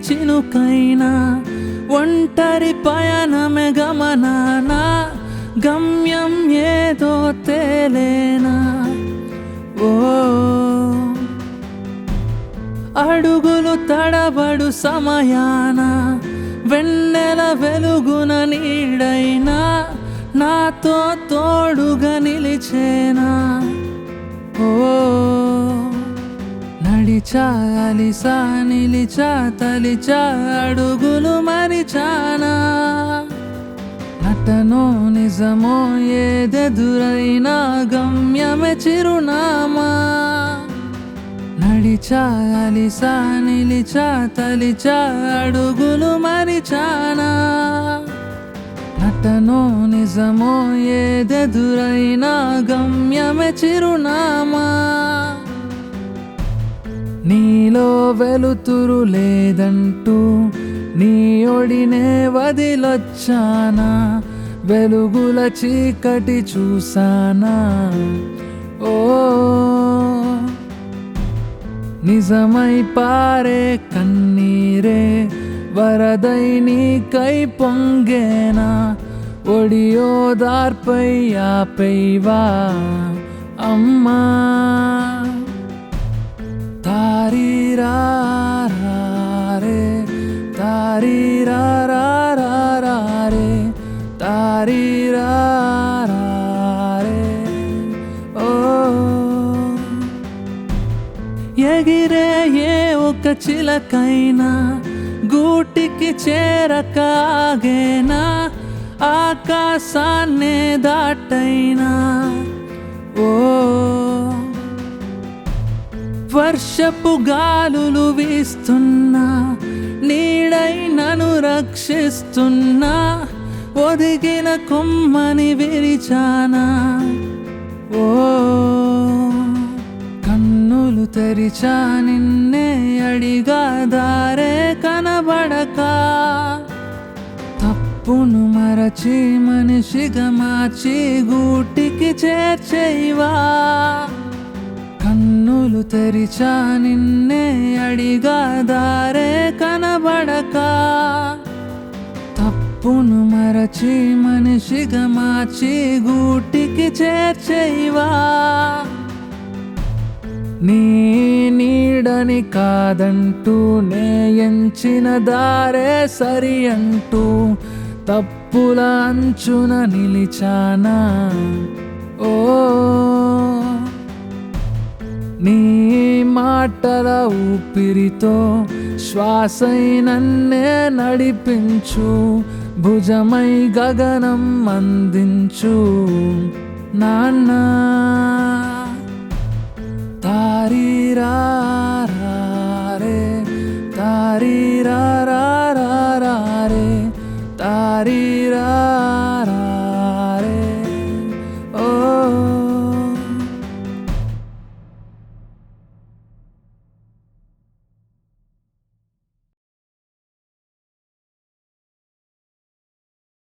చినుకైనా ఒంటరి పయనమే గమనాన గమ్యం ఏదో తేలేనా ఓ అడుగులు తడబడు సమయాన వెన్నెల వెలుగున నీడైనా నాతో తోడుగా నిలిచేనా ఓ నడిచా అలిసా నిలిచా తలిచా అడుగులు మరిచానా నటనో నిజమో ఏదెదురైనా గమ్యమే చిరునామా నడిచా అలిసా నిలిచా తలిచా అడుగులు మరిచానా నటనో నిజమో ఏదెదురైనా గమ్యమే చిరునామా నీలో వెలుతురు లేదంటూ నీ ఒడినే వదిలొచ్చానా వెలుగుల చీకటి చూసానా ఓ నిజమై పారే కన్నీరే వరదై నీకై పొంగేనా ఒడియోదార్పై ఆపైవా అమ్మా తారీరారే తారీరారే తారీరారే ఓ ఎగిరే ఏ ఒక చిలకైనా గూటికి చేరకాగేనా ఆకాశాన్నే దాటైనా ఓ వర్షపు గాలులు వీస్తున్నా నీడై నన్ను రక్షిస్తున్నా ఒదిగిన కొమ్మని విరిచానా ఓ కన్నులు తెరిచా నిన్నే అడిగా దారే కనబడక తప్పును మరచి మనిషిగా మార్చి గూటికి చేర్చేవా కన్నులు తెరిచా నిన్నే అడిగా దారే కనబడక తప్పును మరచి మనిషిగా మార్చి గూటికి చేర్చేవా నీ నీడని కాదంటూ నే ఎంచిన దారే సరి అంటూ తప్పుల అంచున నిలిచానా ఓ నీ మాటల ఊపిరితో శ్వాసై నన్నే నడిపించు భుజమై గగనం అందించు నాన్నా